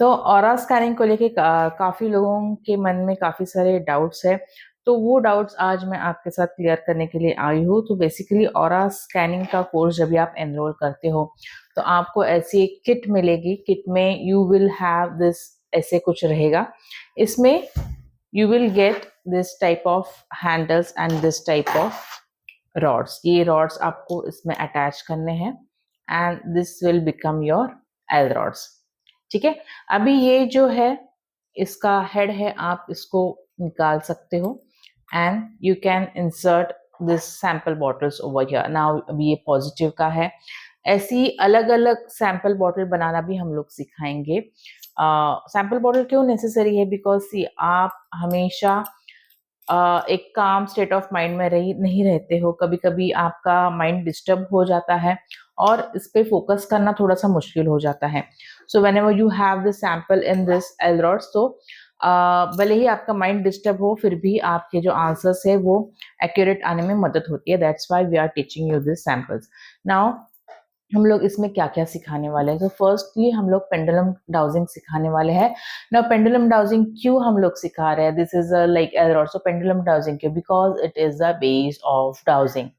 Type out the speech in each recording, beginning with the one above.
तो aura scanning को लेके काफी लोगों के मन में काफी सारे डाउट्स है। तो वो डाउट्स आज मैं आपके साथ क्लियर करने के लिए आई हूँ। तो बेसिकली ऑरा स्कैनिंग का कोर्स जब भी आप एनरोल करते हो तो आपको ऐसी एक किट मिलेगी। किट में यू विल हैव दिस, ऐसे कुछ रहेगा इसमें। You will get this type of handles and this type of rods. ये रॉड्स आपको इसमें अटैच करने हैं and this will become your L rods. ठीक है। अभी ये जो है इसका हेड है, आप इसको निकाल सकते हो and you can insert this sample bottles over here now. अभी ये पॉजिटिव का है। ऐसी अलग अलग सैंपल बॉटल बनाना भी हम लोग सिखाएंगे। सैंपल बॉटल क्यों नेसेसरी है? बिकॉज सी आप हमेशा एक काम स्टेट ऑफ माइंड में नहीं रहते हो। कभी कभी आपका माइंड डिस्टर्ब हो जाता है और इस पे फोकस करना थोड़ा सा मुश्किल हो जाता है। So whenever you have the sample in this L rods, तो भले ही आपका माइंड डिस्टर्ब हो फिर भी आपके जो आंसर्स है वो एक्यूरेट आने में मदद होती है। That's why we are teaching you this samples. Now हम लोग इसमें क्या क्या सिखाने वाले हैं? तो फर्स्टली हम लोग पेंडुलम डाउजिंग सिखाने वाले हैं। ना पेंडुलम डाउजिंग क्यों हम लोग सिखा रहे हैं? This is like also pendulum dowsing क्यों? Because it is the base of dowsing.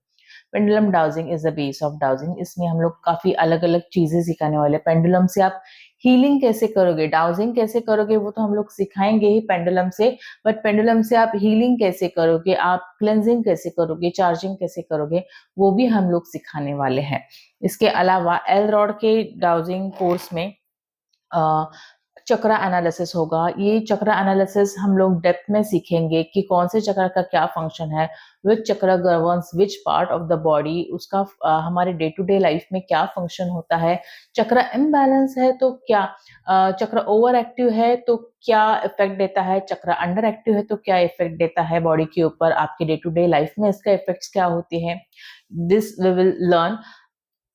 Pendulum dowsing is the base of dowsing. इसमें हम लोग काफी अलग अलग चीजें सिखाने वाले हैं। पेंडुलम से आप हीलिंग कैसे करोगे, डाउजिंग कैसे करोगे, वो तो हम लोग सिखाएंगे ही पेंडुलम से। बट पेंडुलम से आप हीलिंग कैसे करोगे, आप क्लेंजिंग कैसे करोगे, चार्जिंग कैसे करोगे, वो भी हम लोग सिखाने वाले हैं। इसके अलावा एल रॉड के डाउजिंग कोर्स में चक्रा एनालिसिस होगा। ये चक्रा एनालिसिस हम लोग डेप्थ में सीखेंगे कि कौन से चक्र का क्या फंक्शन है, विच चक्र governs which part of the body, उसका हमारे डे टू डे लाइफ में क्या फंक्शन होता है। चक्र इम्बैलेंस है तो क्या, चक्र ओवर एक्टिव है तो क्या इफेक्ट देता है, चक्र अंडर एक्टिव है तो क्या इफेक्ट देता है बॉडी के ऊपर, आपके डे टू डे लाइफ में इसका इफेक्ट्स क्या होते हैं। This we will learn.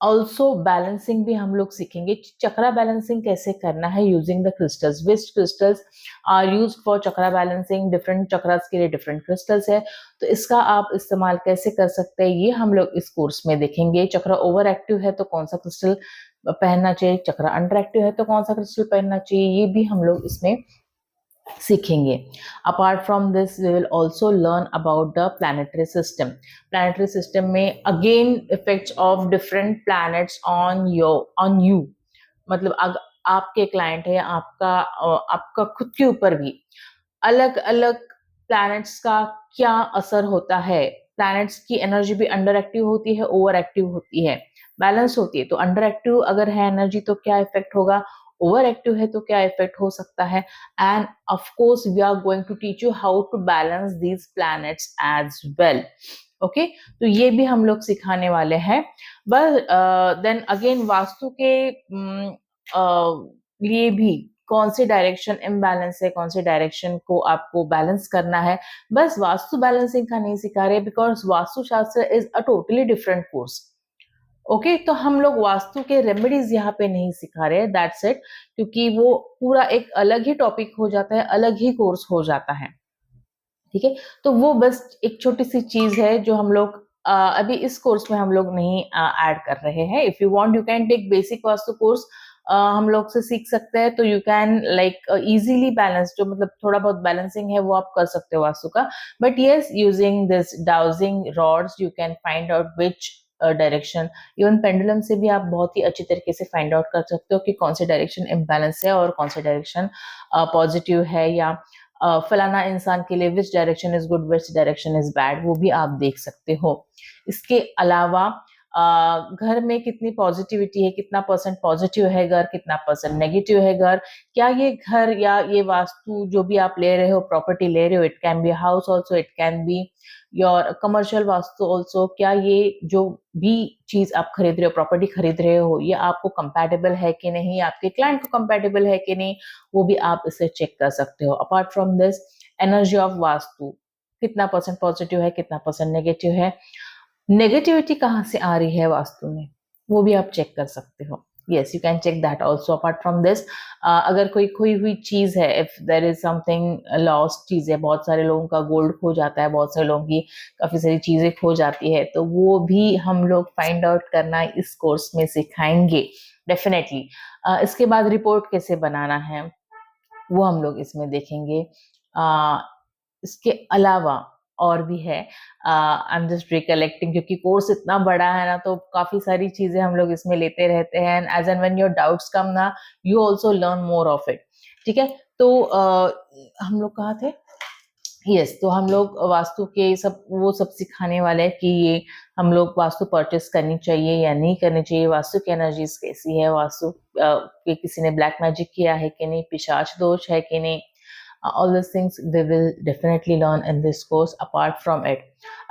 Also balancing भी हम लोग सीखेंगे। चक्रा बैलेंसिंग कैसे करना है using the crystals. Which crystals are use for chakra balancing? Different chakras के लिए डिफरेंट क्रिस्टल्स है, तो इसका आप इस्तेमाल कैसे कर सकते हैं ये हम लोग इस कोर्स में देखेंगे। चक्रा ओवर एक्टिव है तो कौन सा क्रिस्टल पहनना चाहिए, चक्रा अंडर एक्टिव है तो कौन सा क्रिस्टल पहनना चाहिए, ये भी हम लोग इसमें सीखेंगे। Apart from this we will also learn about the planetary system. Planetary system में again effects of different planets on you. मतलब आपके क्लाइंट है, आपका खुद के ऊपर भी अलग अलग प्लैनेट्स का क्या असर होता है। प्लैनेट्स की एनर्जी भी अंडर एक्टिव होती है, ओवर एक्टिव होती है, बैलेंस होती है। तो अंडर एक्टिव अगर है एनर्जी तो क्या इफेक्ट होगा, ओवर एक्टिव है तो क्या इफेक्ट हो सकता है। And of course we are going to teach you how to balance these planets as well. Okay, तो ये भी हम लोग सिखाने वाले हैं। बस देन अगेन वास्तु के लिए भी कौन सी डायरेक्शन इम्बैलेंस है, कौन सी डायरेक्शन को आपको बैलेंस करना है। बस वास्तु बैलेंसिंग का नहीं सिखा रहे, बिकॉज वास्तु शास्त्र is a totally different course. Okay, तो हम लोग वास्तु के रेमेडीज यहाँ पे नहीं सिखा रहे, दैट्स इट। क्योंकि वो पूरा एक अलग ही टॉपिक हो जाता है, अलग ही कोर्स हो जाता है। ठीक है, तो वो बस एक छोटी सी चीज है जो हम लोग अभी इस कोर्स में हम लोग नहीं ऐड कर रहे हैं। If you want you can take basic vastu course, हम लोग से सीख सकते हैं। तो you can like easily balance, जो मतलब थोड़ा बहुत बैलेंसिंग है वो आप कर सकते हो वास्तु का। But yes, using this dowsing rods you can find out which direction. Even pendulum से भी आप बहुत ही अच्छी तरीके से फाइंड आउट कर सकते हो कि कौन से डायरेक्शन इम्बैलेंस है और कौन से डायरेक्शन पॉजिटिव है, या फलाना इंसान के लिए which direction is good, which direction is bad, वो भी आप देख सकते हो। इसके अलावा घर में कितनी पॉजिटिविटी है, कितना परसेंट पॉजिटिव है घर, कितना परसेंट नेगेटिव है घर, क्या ये घर या ये वास्तु जो भी आप ले रहे हो, प्रॉपर्टी ले रहे हो, it can be house also, it can be your commercial vastu also, क्या ये जो भी चीज आप खरीद रहे हो, प्रॉपर्टी खरीद रहे हो, ये आपको कंपैटिबल है कि नहीं, आपके क्लाइंट को कंपैटिबल है कि नहीं, वो भी आप इसे चेक कर सकते हो। Apart from this, energy of vastu कितना परसेंट पॉजिटिव है, कितना परसेंट नेगेटिव है, नेगेटिविटी कहाँ से आ रही है वास्तु में, वो भी आप चेक कर सकते हो। Yes, you can check that also. Apart from this, अगर कोई खोई हुई चीज है, if there is something lost चीज है, बहुत सारे लोगों का गोल्ड खो जाता है, बहुत सारे लोगों की काफी सारी चीजें खो जाती है, तो वो भी हम लोग फाइंड आउट करना इस कोर्स में सिखाएंगे। डेफिनेटली। इसके बाद रिपोर्ट कैसे बनाना है वो हम लोग इसमें देखेंगे। इसके अलावा और भी है, आई एम जस्ट रिकलेक्टिंग क्योंकि कोर्स इतना बड़ा है ना, तो काफी सारी चीजें हम लोग इसमें लेते रहते हैं, and as and when your doubts come ना, you also learn more of it. ठीक है, तो हम लोग कहाँ थे? यस, तो हम लोग वास्तु के सब वो सब सिखाने वाले हैं कि ये हम लोग वास्तु परचेस करनी चाहिए या नहीं करनी चाहिए, वास्तु की एनर्जीज कैसी है, वास्तु के किसी ने ब्लैक मैजिक किया है कि नहीं, पिशाच दोष है कि नहीं, all these things we will definitely learn in this course apart from it.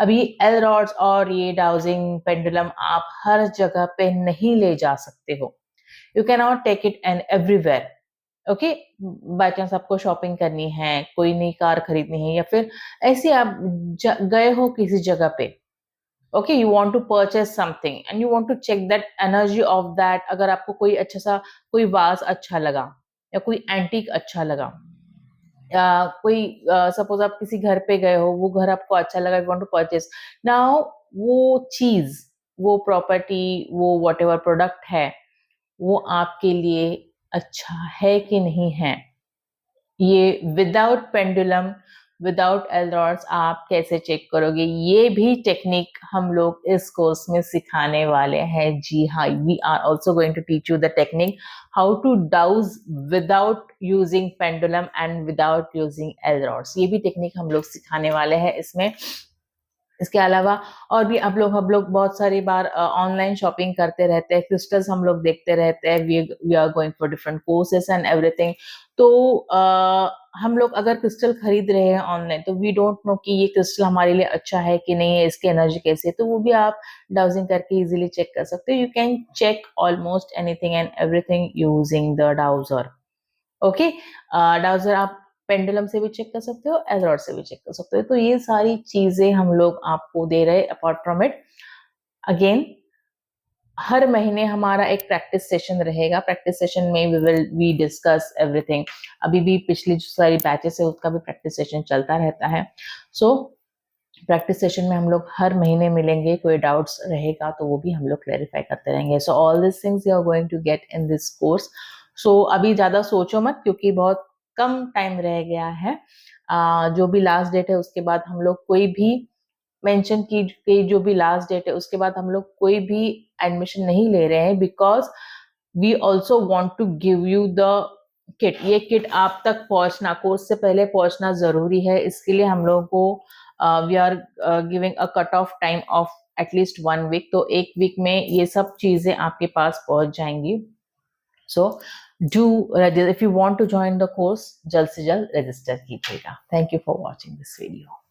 अभी एल रॉड्स और ये डाउजिंग पेंडुलम आप हर जगह पे नहीं ले जा सकते हो, you can not take it and everywhere. Okay, by chance आपको शॉपिंग करनी है, कोई नई कार खरीदनी है, या फिर ऐसे आप गए हो किसी जगह पे, okay, you want to purchase something and you want to check that energy of that. अगर आपको कोई अच्छा सा कोई वाज अच्छा लगा या कोई एंटीक अच्छा लगा, या कोई सपोज आप किसी घर पे गए हो, वो घर आपको अच्छा लगा, you want to purchase now, वो चीज, वो प्रॉपर्टी, वो व्हाटएवर प्रोडक्ट है, वो आपके लिए अच्छा है कि नहीं है, ये without pendulum, without L rods आप कैसे चेक करोगे? ये भी टेक्निक हम लोग इस कोर्स में सिखाने वाले हैं। जी हाँ, we are also going to teach you the technique how to dowse without using pendulum and without using L rods. ये भी टेक्निक हम लोग सिखाने वाले हैं इसमें। इसके अलावा और भी हम लोग बहुत सारी बार ऑनलाइन शॉपिंग करते रहते हैं, क्रिस्टल्स हम लोग देखते रहते हैं, we are going for different courses and everything. तो हम लोग अगर क्रिस्टल खरीद रहे हैं ऑनलाइन, तो वी डोंट नो कि ये क्रिस्टल हमारे लिए अच्छा है कि नहीं है, इसकी एनर्जी कैसी है, तो वो भी आप डाउजिंग करके इजीली चेक कर सकते हो। You can check almost anything and everything using the dowser. Okay, dowser आप पेंडुलम से भी चेक कर सकते हो, एजरॉड से भी चेक कर सकते हो। तो ये सारी चीजें हम लोग आपको दे रहे हैं। अपार्ट फ्रॉम इट, अगेन हर महीने हमारा एक प्रैक्टिस सेशन रहेगा। प्रैक्टिस सेशन में वी डिस्कस एवरीथिंग। अभी भी पिछली जो सारी बैचेस है उसका भी प्रैक्टिस सेशन चलता रहता है। सो प्रैक्टिस सेशन में हम लोग हर महीने मिलेंगे, कोई डाउट्स रहेगा तो वो भी हम लोग क्लैरिफाई करते रहेंगे। So all this things you are going to get in this course. So अभी ज्यादा सोचो मत, क्योंकि बहुत कम टाइम रह गया है। जो भी लास्ट डेट है उसके बाद हम लोग कोई भी मेंशन की जो भी लास्ट डेट है उसके बाद हम लोग कोई भी एडमिशन नहीं ले रहे हैं, because we also want to give you the kit. ये किट आप तक पहुंचना, कोर्स से पहले पहुंचना जरूरी है। इसके लिए हम लोगों को we are giving a cut off time of at least 1 week. तो 1 वीक में ये सब चीजें आपके पास पहुंच जाएंगी। So do, if you want to join the course, जल्द से जल्द रजिस्टर कीजिएगा। Thank you for watching this video.